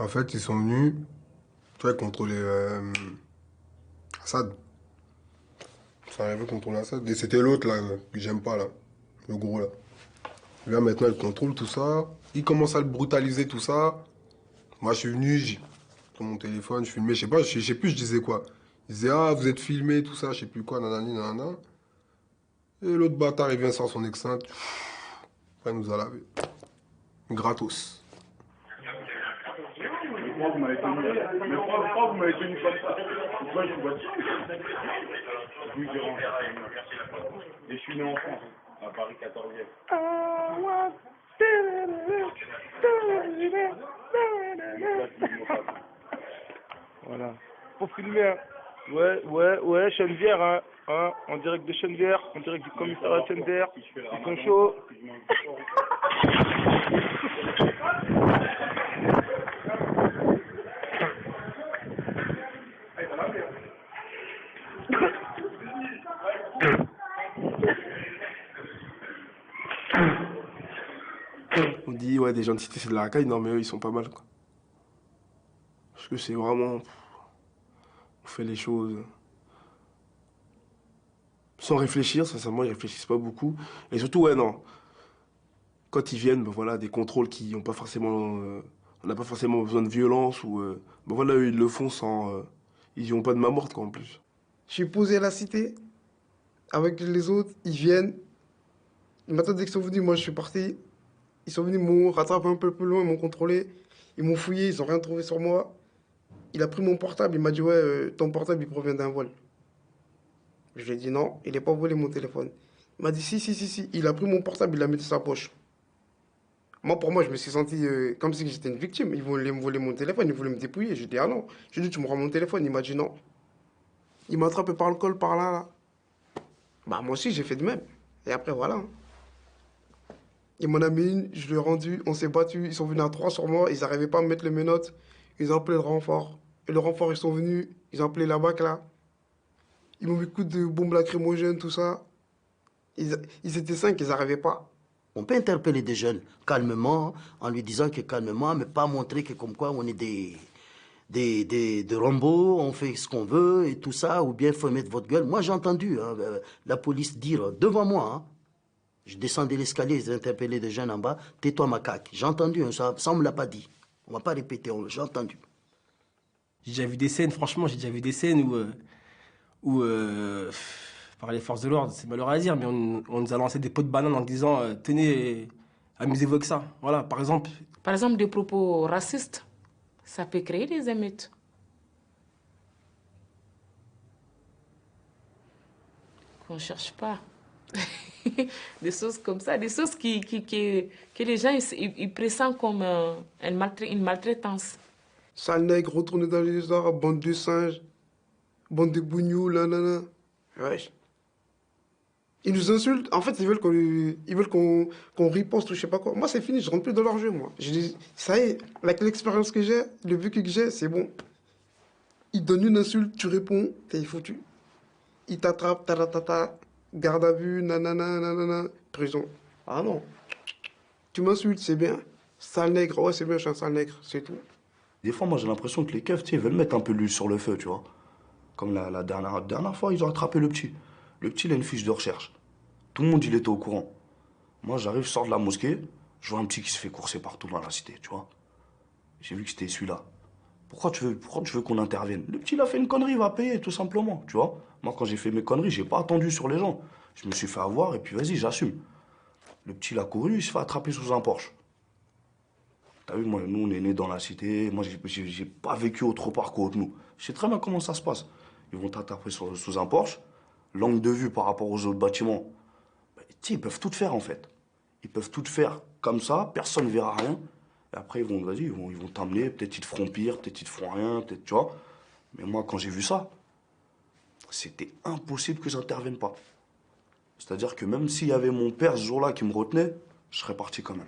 En fait, ils sont venus, tu vois, contrôler Assad. Ils sont arrivés contrôler Assad. Et c'était l'autre, là, que j'aime pas, là. Le gros, là. Là, maintenant, il contrôle tout ça. Il commence à le brutaliser, tout ça. Moi, je suis venu, j'ai pris mon téléphone, je filmais, je sais pas, je sais plus, je disais quoi. Il disait, ah, vous êtes filmé, tout ça, je sais plus quoi, nanani, nanana. Et l'autre bâtard, il vient sans son extincte. Après, il nous a lavé. Gratos. Pourquoi vous m'avez tenu comme ça? Pourquoi je suis voiture? Oui, je rentre. Et je suis né en France, à Paris 14e. Voilà. Faut filmer, hein. Ouais, Chenevière, hein. En direct de Chenevière, en direct du commissariat de Chenevière. Ils sont chauds. On dit, ouais, des gens de cité, c'est de la racaille. Non, mais eux, ils sont pas mal, quoi. Parce que c'est vraiment... On fait les choses... sans réfléchir, sincèrement, ils réfléchissent pas beaucoup. Et surtout, ouais, non. Quand ils viennent, ben voilà, des contrôles qui n'ont pas forcément... on n'a pas forcément besoin de violence ou... ben voilà, eux, ils le font sans... ils n'ont pas de main morte, quoi, en plus. Je suis posé à la cité, avec les autres, ils viennent. Maintenant, dès qu'ils sont venus, moi, je suis parti. Ils sont venus, ils m'ont rattrapé un peu plus loin, ils m'ont contrôlé. Ils m'ont fouillé, ils n'ont rien trouvé sur moi. Il a pris mon portable, il m'a dit, ouais, ton portable, il provient d'un vol. Je lui ai dit non, il n'est pas volé mon téléphone. Il m'a dit si. Il a pris mon portable, il l'a mis dans sa poche. Moi, pour moi, je me suis senti comme si j'étais une victime. Ils voulaient me voler mon téléphone, ils voulaient me dépouiller. J'ai dit ah non. J'ai dit tu me rends mon téléphone. Il m'a dit non. Il m'a attrapé par le col, par là. Bah moi aussi, j'ai fait de même. Et après, voilà. Il m'en a mis une, je l'ai rendu, on s'est battu. Ils sont venus à 3 sur moi, ils n'arrivaient pas à me mettre les menottes. Ils ont appelé le renfort. Et le renfort, ils sont venus, ils ont appelé la BAC là. Ils m'ont mis coup de bombes lacrymogènes, tout ça. Ils étaient 5, ils n'arrivaient pas. On peut interpeller des jeunes calmement, en lui disant que calmement, mais pas montrer que comme quoi on est des robots, on fait ce qu'on veut et tout ça, ou bien il faut mettre votre gueule. Moi, j'ai entendu la police dire devant moi, hein, je descendais l'escalier, ils interpellaient des jeunes en bas, tais-toi macaque. J'ai entendu, hein, ça on ne me l'a pas dit. On ne m'a pas répété, j'ai entendu. J'ai déjà vu des scènes, franchement, j'ai déjà vu des scènes où par les forces de l'ordre, c'est malheureux à dire, mais on nous a lancé des pots de banane en disant tenez, amusez-vous avec ça. Voilà, par exemple. Par exemple, des propos racistes, ça peut créer des émeutes. Qu'on ne cherche pas. Des choses comme ça, des choses que les gens ils pressentent comme une maltraitance. Sale nègre, retourner dans les arbres, bande de singes, bande de bougnous, là. Ouais. Ils nous insultent. En fait, ils veulent qu'on riposte ou je sais pas quoi. Moi, c'est fini, je rentre plus dans leur jeu, moi. Je dis, ça y est, avec l'expérience que j'ai, le vécu que j'ai, c'est bon. Ils donnent une insulte, tu réponds, t'es foutu. Ils t'attrapent, taratata, garde à vue, nanana, prison. Ah non. Tu m'insultes, c'est bien. Sale nègre, ouais, c'est bien, je suis un sale nègre, c'est tout. Des fois, moi, j'ai l'impression que les keufs, tu sais, ils veulent mettre un peu l'huile sur le feu, tu vois. Comme la dernière fois, ils ont attrapé le petit. Le petit, il a une fiche de recherche. Tout le monde, il était au courant. Moi, j'arrive, je sors de la mosquée. Je vois un petit qui se fait courser partout dans la cité, tu vois. J'ai vu que c'était celui-là. Pourquoi tu veux qu'on intervienne? Le petit, il a fait une connerie, il va payer, tout simplement, tu vois. Moi, quand j'ai fait mes conneries, j'ai pas attendu sur les gens. Je me suis fait avoir et puis vas-y, j'assume. Le petit, il a couru, il se fait attraper sous un Porsche. T'as vu, moi, nous, on est nés dans la cité. Moi, j'ai pas vécu autre part qu'autre nous. Je sais très bien comment ça se passe. Ils vont t'attraper sous un Porsche. L'angle de vue par rapport aux autres bâtiments, bah, tu sais, ils peuvent tout faire, en fait. Ils peuvent tout faire comme ça, personne ne verra rien. Et après, ils vont t'emmener. Peut-être ils te feront pire, peut-être ils te feront rien, peut-être, tu vois. Mais moi, quand j'ai vu ça, c'était impossible que j'intervienne pas. C'est-à-dire que même s'il y avait mon père ce jour-là qui me retenait, je serais parti quand même.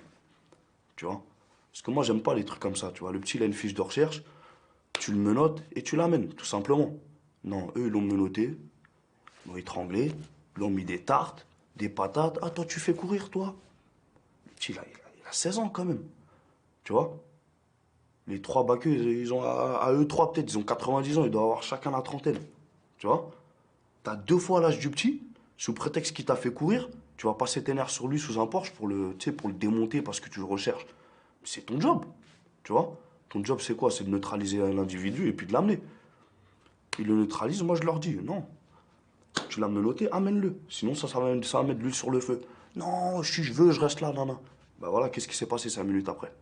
Tu vois? Parce que moi, j'aime pas les trucs comme ça, tu vois. Le petit, il a une fiche de recherche, tu le menottes et tu l'amènes, tout simplement. Non, eux, ils l'ont menotté, ils l'ont étranglé, ils l'ont mis des tartes, des patates. Ah, toi, tu fais courir, toi? Le petit, il a 16 ans, quand même. Tu vois? Les trois baqueux, ils ont, à eux trois, peut-être, ils ont 90 ans, ils doivent avoir chacun la trentaine. Tu vois? T'as 2 fois l'âge du petit, sous prétexte qu'il t'a fait courir, tu vas passer tes nerfs sur lui sous un Porsche pour le démonter parce que tu le recherches. C'est ton job, tu vois. Ton job, c'est quoi? C'est de neutraliser l'individu et puis de l'amener. Ils le neutralisent, moi je leur dis, non. Tu l'as menotté, amène-le. Sinon, ça va mettre de l'huile sur le feu. Non, si je veux, je reste là, nana. Ben voilà, qu'est-ce qui s'est passé 5 minutes après?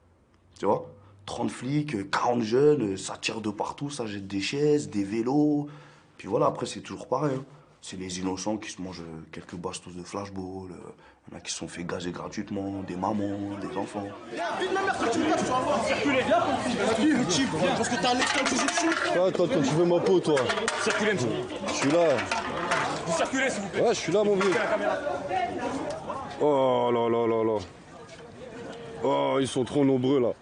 Tu vois? 30 flics, 40 jeunes, ça tire de partout, ça jette des chaises, des vélos. Puis voilà, après, c'est toujours pareil, hein. C'est les innocents qui se mangent quelques bastos de flashball. Il y en a qui se sont fait gazer gratuitement, des mamans, des enfants. Viens, vite ma mère, que tu me casses, tu vas voir. Circulez, viens, le type, viens. Parce que t'as un extrait que j'ai dessus. Toi, tu veux ma peau, toi? Circulez, monsieur. Je suis là. Vous circulez, s'il vous plaît. Ouais, je suis là, mon vieux. Oh là là là là. Oh, ils sont trop nombreux, là.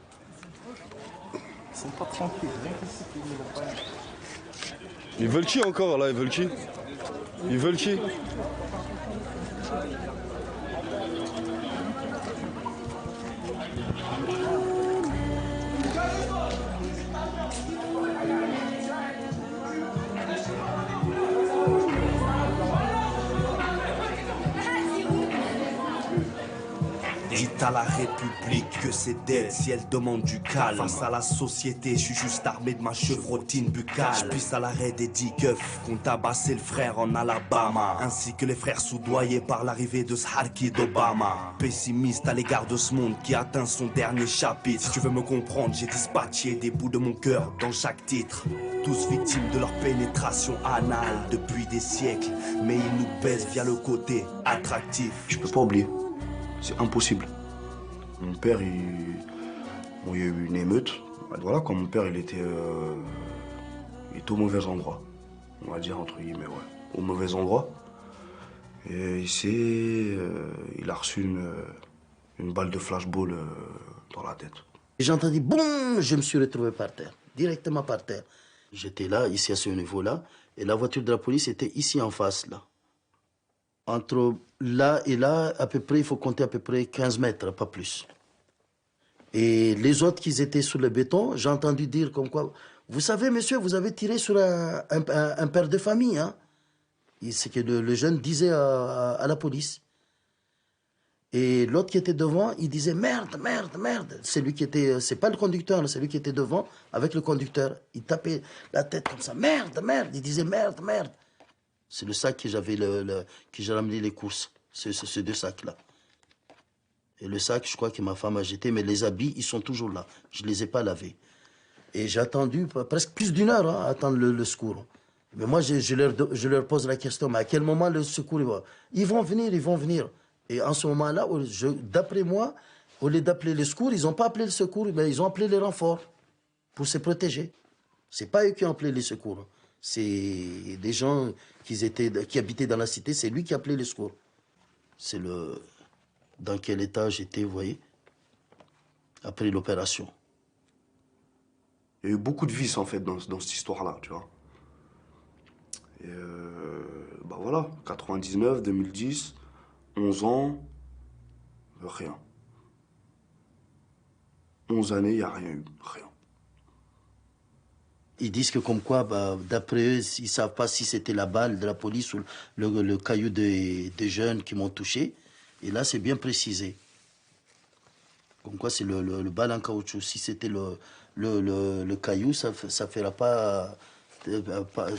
Ils sont pas tranquilles. Ils veulent qui encore, là? Ils veulent qui? Ils veulent qui? Dites à la République que c'est dead si elle demande du calme. Face à la société, je suis juste armé de ma chevrotine buccale. Je puisse à l'arrêt des 10 keufs qu'on tabassé le frère en Alabama, ainsi que les frères soudoyés par l'arrivée de ce harki d'Obama. Pessimiste à l'égard de ce monde qui atteint son dernier chapitre. Si tu veux me comprendre, j'ai dispatché des bouts de mon cœur dans chaque titre. Tous victimes de leur pénétration anale depuis des siècles, mais ils nous baissent via le côté attractif. Je peux pas oublier. C'est impossible. Mon père, il y a eu une émeute. Voilà, quand mon père, il était au mauvais endroit. On va dire, entre guillemets, ouais. Au mauvais endroit. Et il a reçu une balle de flashball dans la tête. J'ai entendu boum, je me suis retrouvé par terre, directement par terre. J'étais là, ici à ce niveau-là, et la voiture de la police était ici en face, là. Entre là et là, à peu près, il faut compter à peu près 15 mètres, pas plus. Et les autres qui étaient sur le béton, j'ai entendu dire comme quoi, vous savez, monsieur, vous avez tiré sur un père de famille, hein. C'est que le jeune disait à la police. Et l'autre qui était devant, il disait merde, merde, merde. C'est lui qui était, c'est pas le conducteur, c'est lui qui était devant avec le conducteur. Il tapait la tête comme ça, merde, merde. Il disait merde, merde. C'est le sac que j'avais que j'ai ramené les courses, ces 2 sacs-là. Et le sac, je crois que ma femme a jeté, mais les habits, ils sont toujours là. Je ne les ai pas lavés. Et j'ai attendu presque plus d'1 heure à attendre le secours. Mais moi, je leur pose la question, mais à quel moment le secours il va? Ils vont venir. Et en ce moment-là, d'après moi, au lieu d'appeler le secours, ils n'ont pas appelé le secours, mais ils ont appelé les renforts pour se protéger. C'est pas eux qui ont appelé les secours. C'est des gens qui habitaient dans la cité, c'est lui qui a appelé les secours. C'est dans quel état j'étais, vous voyez, après l'opération. Il y a eu beaucoup de vices, en fait, dans cette histoire-là, tu vois. Et bah voilà, 99, 2010, 11 ans, rien. 11 années, il n'y a rien eu, rien. Ils disent que comme quoi, d'après eux, ils ne savent pas si c'était la balle de la police ou le caillou des jeunes qui m'ont touché. Et là, c'est bien précisé. Comme quoi, c'est le bal en caoutchouc. Si c'était le caillou, ça ne fera pas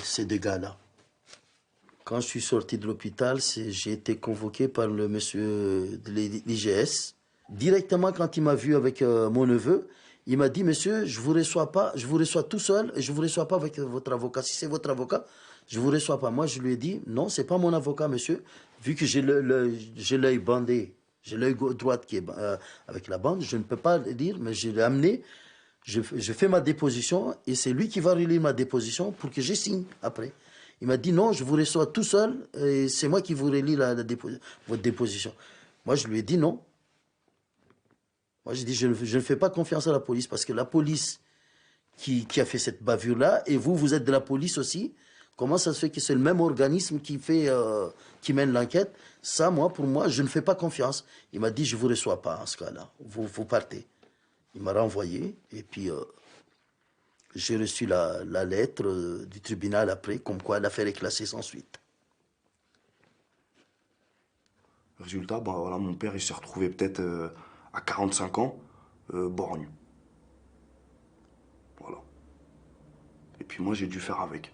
ces dégâts-là. Quand je suis sorti de l'hôpital, j'ai été convoqué par le monsieur de l'IGS. Directement, quand il m'a vu avec mon neveu, il m'a dit, monsieur, je vous reçois tout seul et je vous reçois pas avec votre avocat. Si c'est votre avocat, je vous reçois pas. Moi, je lui ai dit, non, c'est pas mon avocat, monsieur. Vu que j'ai l'œil bandé, j'ai l'œil droit qui est avec la bande, je ne peux pas le dire, mais je l'ai amené. Je fais ma déposition et c'est lui qui va relire ma déposition pour que je signe après. Il m'a dit non, je vous reçois tout seul et c'est moi qui vous relis votre déposition. Moi, je lui ai dit non. Moi, j'ai dit je ne fais pas confiance à la police parce que la police qui a fait cette bavure-là et vous êtes de la police aussi. Comment ça se fait que c'est le même organisme qui mène l'enquête? Ça, pour moi, je ne fais pas confiance. Il m'a dit je ne vous reçois pas en ce cas-là. Vous partez. Il m'a renvoyé et puis j'ai reçu la lettre du tribunal après, comme quoi l'affaire est classée sans suite. Résultat, voilà, mon père il s'est retrouvé peut-être à 45 ans, borgne. Voilà. Et puis moi j'ai dû faire avec.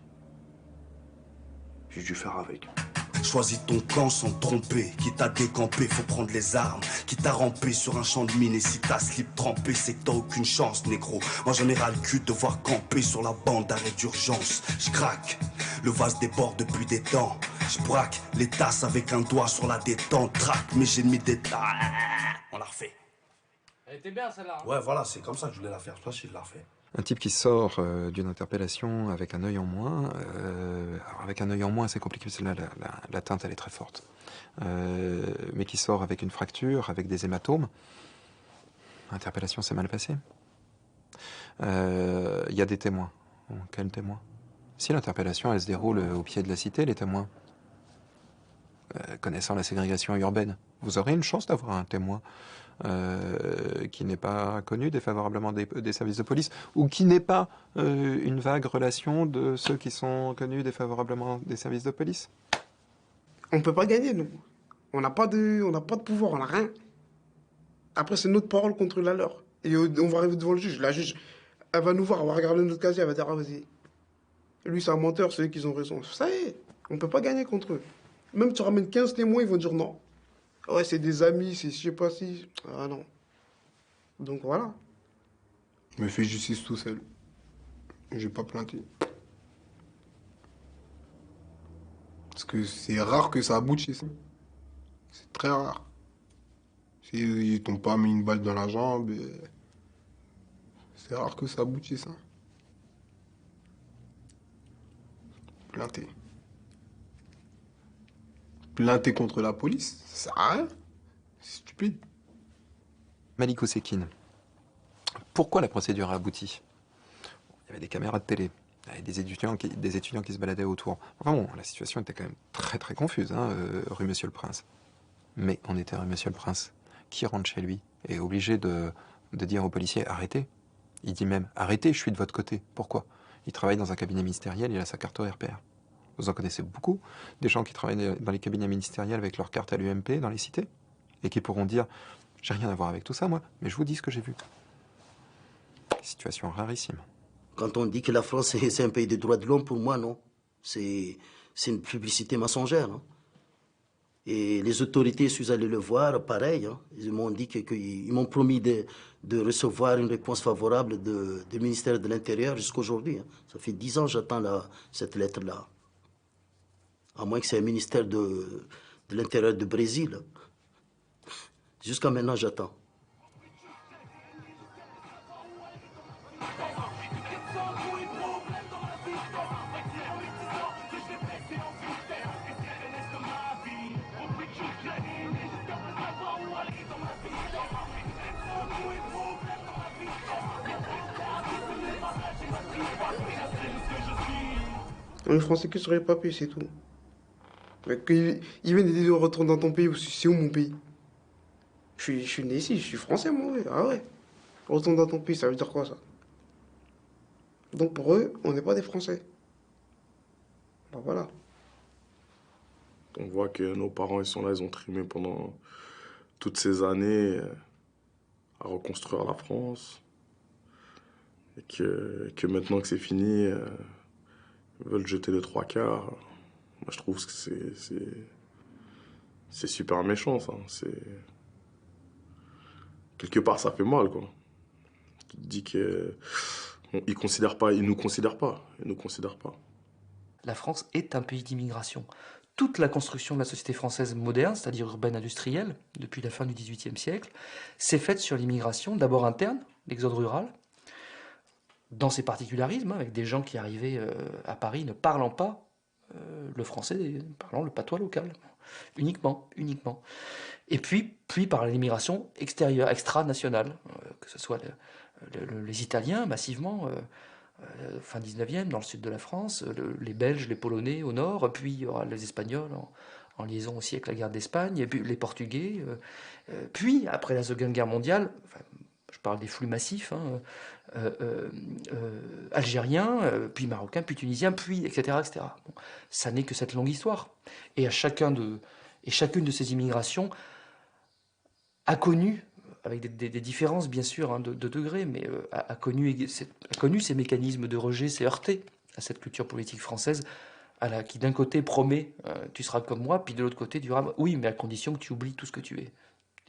Choisis ton camp sans te tromper. Qui t'a décampé, faut prendre les armes. Qui t'a rampé sur un champ de mine. Et si t'as slip trempé, c'est que t'as aucune chance, négro. Moi j'en ai ras le cul de voir camper sur la bande d'arrêt d'urgence. Je craque, le vase déborde depuis des temps. Je braque les tasses avec un doigt sur la détente. Traque mes ennemis d'état. On l'a refait. Elle était bien celle-là. Ouais, voilà, c'est comme ça que je voulais la faire. Je sais pas si je la refait. Un type qui sort d'une interpellation avec un œil en moins. Alors avec un œil en moins, c'est compliqué, parce que là, la teinte, elle est très forte. Mais qui sort avec une fracture, avec des hématomes. L'interpellation s'est mal passée. Il y a des témoins. Bon, quels témoins? Si l'interpellation, elle se déroule au pied de la cité, les témoins, connaissant la ségrégation urbaine, vous aurez une chance d'avoir un témoin qui n'est pas connu défavorablement des services de police, ou qui n'est pas une vague relation de ceux qui sont connus défavorablement des services de police. On ne peut pas gagner, nous. On n'a pas de pouvoir, on n'a rien. Après, c'est notre parole contre la leur. Et on va arriver devant le juge. La juge, elle va nous voir, elle va regarder notre casier, elle va dire, ah, vas-y. Lui, c'est un menteur, c'est eux qui ont raison. Ça y est, on ne peut pas gagner contre eux. Même tu ramènes 15 témoins, ils vont dire non. Ouais, c'est des amis, c'est je sais pas si... Ah non. Donc voilà. Je me fais justice tout seul. J'ai pas plainté. Parce que c'est rare que ça aboutisse. C'est très rare. S'ils t'ont pas mis une balle dans la jambe, c'est rare que ça aboutisse. Hein. Plainter. Plainter contre la police, ça sert à rien. C'est stupide. Malik Oussekine, pourquoi la procédure a abouti? Il y avait des caméras de télé, il y avait des étudiants qui se baladaient autour. Enfin bon, la situation était quand même très très confuse, hein, rue Monsieur le Prince. Mais on était rue Monsieur le Prince. Qui rentre chez lui est obligé de dire aux policiers « Arrêtez ». Il dit même « Arrêtez, je suis de votre côté ». Pourquoi? Il travaille dans un cabinet ministériel, il a sa carte au RPR. Vous en connaissez beaucoup, des gens qui travaillent dans les cabinets ministériels avec leur carte à l'UMP dans les cités, et qui pourront dire « J'ai rien à voir avec tout ça, moi, mais je vous dis ce que j'ai vu ». Situation rarissime. Quand on dit que la France c'est un pays des droits de l'homme, pour moi, non. C'est une publicité mensongère. Hein. Et les autorités, je suis allé le voir, pareil. Hein. Ils m'ont dit qu'ils m'ont promis de recevoir une réponse favorable du ministère de l'Intérieur jusqu'aujourd'hui. Hein. Ça fait 10 ans que j'attends cette lettre-là. À moins que c'est un ministère de l'Intérieur du Brésil. Jusqu'à maintenant, j'attends. On est français que sur les papiers, c'est tout. Ils viennent et disent retourne dans ton pays, c'est où mon pays? Je suis né ici, je suis français moi, ouais. Ah ouais. Retourne dans ton pays, ça veut dire quoi ça? Donc pour eux, on n'est pas des Français. Ben voilà. On voit que nos parents, ils sont là, ils ont trimé pendant toutes ces années. à reconstruire la France. Et que maintenant que c'est fini, ils veulent jeter le 3/4. Moi, je trouve que c'est super méchant, ça. Quelque part, ça fait mal, quoi. Tu te dis qu'ils nous considèrent pas. Ils nous considèrent pas. La France est un pays d'immigration. Toute la construction de la société française moderne, c'est-à-dire urbaine industrielle, depuis la fin du XVIIIe siècle, s'est faite sur l'immigration, d'abord interne, l'exode rural, dans ses particularismes, avec des gens qui arrivaient à Paris ne parlant pas le français, parlant le patois local, uniquement. Et puis par l'immigration extérieure, extra-nationale, que ce soit les Italiens massivement, fin 19e, dans le sud de la France, les Belges, les Polonais au nord, puis il y aura les Espagnols en liaison aussi avec la guerre d'Espagne, et puis les Portugais, puis après la Seconde Guerre mondiale, je parle des flux massifs, algériens, puis marocains, puis tunisiens, puis etc. Bon, ça n'est que cette longue histoire. Et chacune de ces immigrations a connu, avec des différences bien sûr de degrés, mais a connu ces mécanismes de rejet, s'est heurté à cette culture politique française qui d'un côté promet tu seras comme moi, puis de l'autre côté dira oui, mais à condition que tu oublies tout ce que tu es,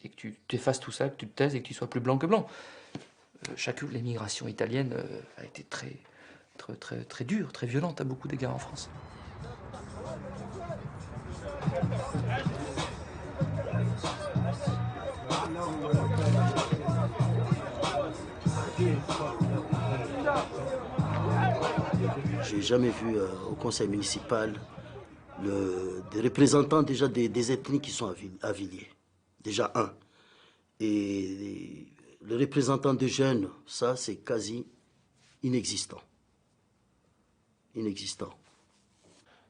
et que tu effaces tout ça, que tu te taises et que tu sois plus blanc que blanc. L'émigration italienne a été très dure, très violente à beaucoup d'égards en France. J'ai jamais vu au conseil municipal des représentants déjà des ethnies qui sont affiliés. Déjà un. Et le représentant des jeunes, ça c'est quasi inexistant. Inexistant.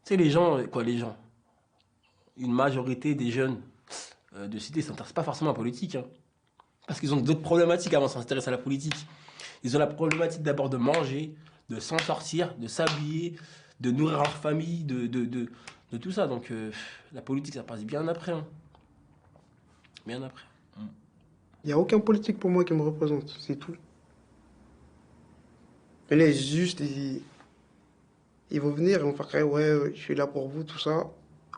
Tu sais, les gens, une majorité des jeunes de cité ne s'intéressent pas forcément à la politique. Hein, parce qu'ils ont d'autres problématiques avant de s'intéresser à la politique. Ils ont la problématique d'abord de manger, de s'en sortir, de s'habiller, de nourrir leur famille, de tout ça. Donc la politique, ça passe bien après. Hein. Bien après. Il n'y a aucun politique pour moi qui me représente, c'est tout. Mais là, juste, ils vont venir et vont faire « ouais, je suis là pour vous, tout ça ».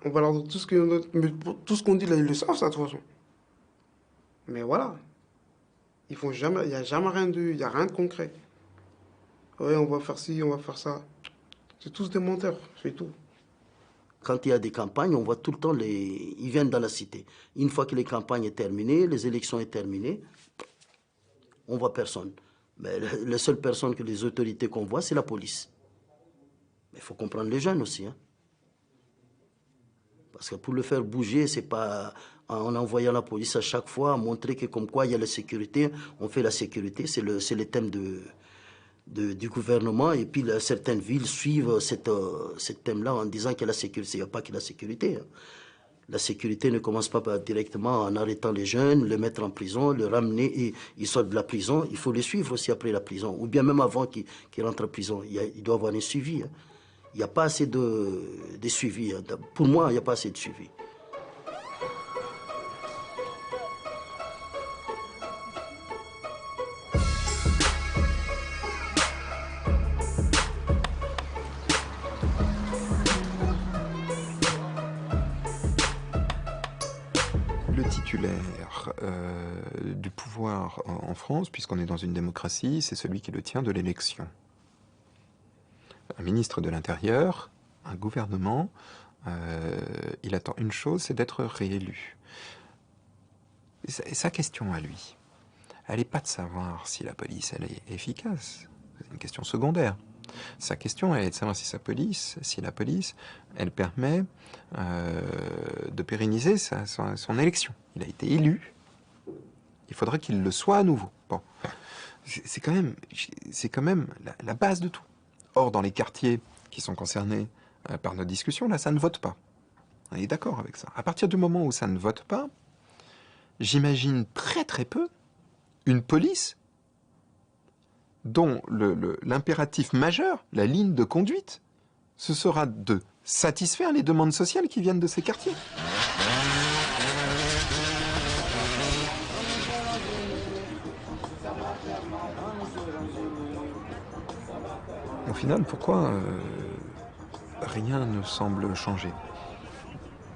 On va leur dire tout ce qu'on dit là, ils le savent, ça, de toute façon. Mais voilà. Ils font jamais, il n'y a jamais rien il y a rien de concret. Ouais, on va faire ci, on va faire ça. C'est tous des menteurs, c'est tout. Quand il y a des campagnes, on voit tout le temps ils viennent dans la cité. Une fois que les campagnes sont terminées, les élections sont terminées, on voit personne. Mais la seule personne que les autorités qu'on voit, c'est la police. Mais il faut comprendre les jeunes aussi. Hein. Parce que pour le faire bouger, c'est pas en envoyant la police à chaque fois, montrer que comme quoi il y a la sécurité, on fait la sécurité, c'est le thème du gouvernement. Et puis certaines villes suivent ce thème-là en disant qu'il y a la sécurité. Il n'y a pas que la sécurité. Hein. La sécurité ne commence pas directement en arrêtant les jeunes, les mettre en prison, les ramener et ils sortent de la prison. Il faut les suivre aussi après la prison. Ou bien même avant qu'ils rentrent en prison. Il doit y avoir un suivi. Hein. Il n'y a pas assez de suivi. Hein. Pour moi, il n'y a pas assez de suivi. Du pouvoir en France, puisqu'on est dans une démocratie, c'est celui qui le tient de l'élection. Un ministre de l'Intérieur, un gouvernement, il attend une chose, c'est d'être réélu. Et sa question à lui, elle n'est pas de savoir si la police elle est efficace, c'est une question secondaire. Sa question elle est de savoir si la police, elle permet de pérenniser son élection. Il a été élu. Il faudrait qu'il le soit à nouveau. Bon, c'est quand même la base de tout. Or, dans les quartiers qui sont concernés par notre discussion, là, ça ne vote pas. On est d'accord avec ça. À partir du moment où ça ne vote pas, j'imagine très très peu une police dont l'impératif majeur, la ligne de conduite, ce sera de satisfaire les demandes sociales qui viennent de ces quartiers. final, pourquoi rien ne semble changer?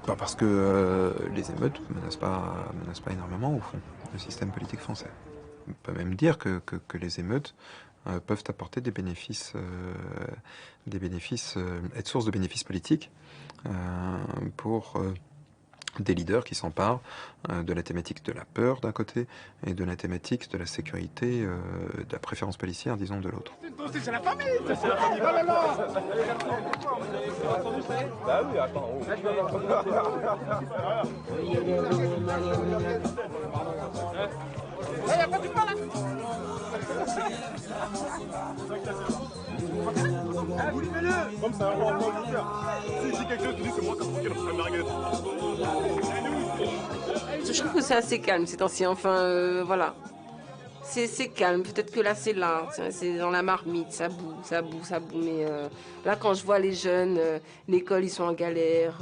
Pas parce que les émeutes menacent pas énormément, au fond, le système politique français. On peut même dire que les émeutes peuvent apporter des bénéfices, être source de bénéfices politiques pour des leaders qui s'emparent de la thématique de la peur d'un côté et de la thématique de la sécurité, de la préférence policière, disons, de l'autre. C'est la famille, c'est la famille, va là. Bah oui, attends. Il n'y a pas du mal, hein. Comme ça, on va le faire. Si j'ai quelque chose, tu dis c'est moi qui ai pris la merguez. Je trouve que c'est assez calme ces temps-ci, enfin voilà. C'est calme, peut-être que là c'est là, c'est dans la marmite, ça boue, mais là quand je vois les jeunes, l'école ils sont en galère,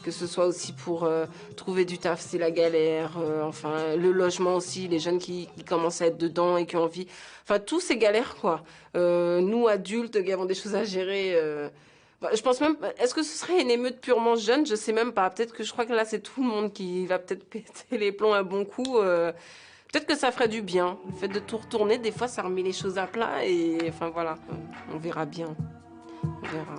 que ce soit aussi pour trouver du taf c'est la galère, enfin le logement aussi, les jeunes qui commencent à être dedans et qui ont envie, enfin tous ces galères quoi. Nous adultes qui avons des choses à gérer, je pense même, est-ce que ce serait une émeute purement jeune? Je sais même pas, peut-être que je crois que là c'est tout le monde qui va peut-être péter les plombs un bon coup. Peut-être que ça ferait du bien. Le fait de tout retourner, des fois, ça remet les choses à plat et enfin voilà, on verra bien. On verra.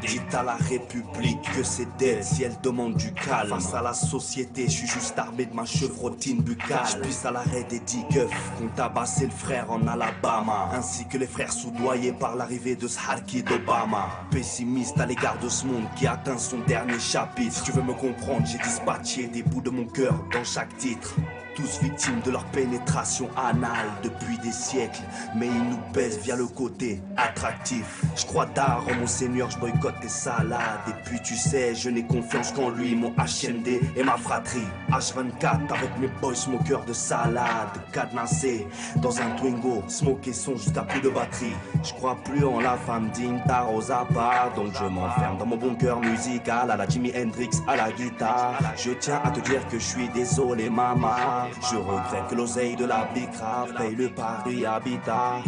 Dites à la République que c'est d'elle si elle demande du calme. Face à la société, je suis juste armé de ma chevrotine buccale. Je puisse à l'arrêt des 10 keufs qu'on tabassé le frère en Alabama, ainsi que les frères soudoyés par l'arrivée de ce harki d'Obama. Pessimiste à l'égard de ce monde qui atteint son dernier chapitre. Si tu veux me comprendre, j'ai dispatché des bouts de mon cœur dans chaque titre. Tous victimes de leur pénétration anale depuis des siècles, mais ils nous baissent via le côté attractif. Je crois d'art en mon seigneur, je boycotte tes salades. Et puis tu sais, je n'ai confiance qu'en lui, mon HMD et ma fratrie. H24 avec mes boys smokers de salade, cadenassés dans un Twingo, smoké son jusqu'à plus de batterie. Je crois plus en la femme digne, tard aux apparts, donc je m'enferme dans mon bunker musical à la Jimi Hendrix à la guitare. Je tiens à te dire que je suis désolé maman. Je regrette que l'oseille de la bicrave paye le pari habitat.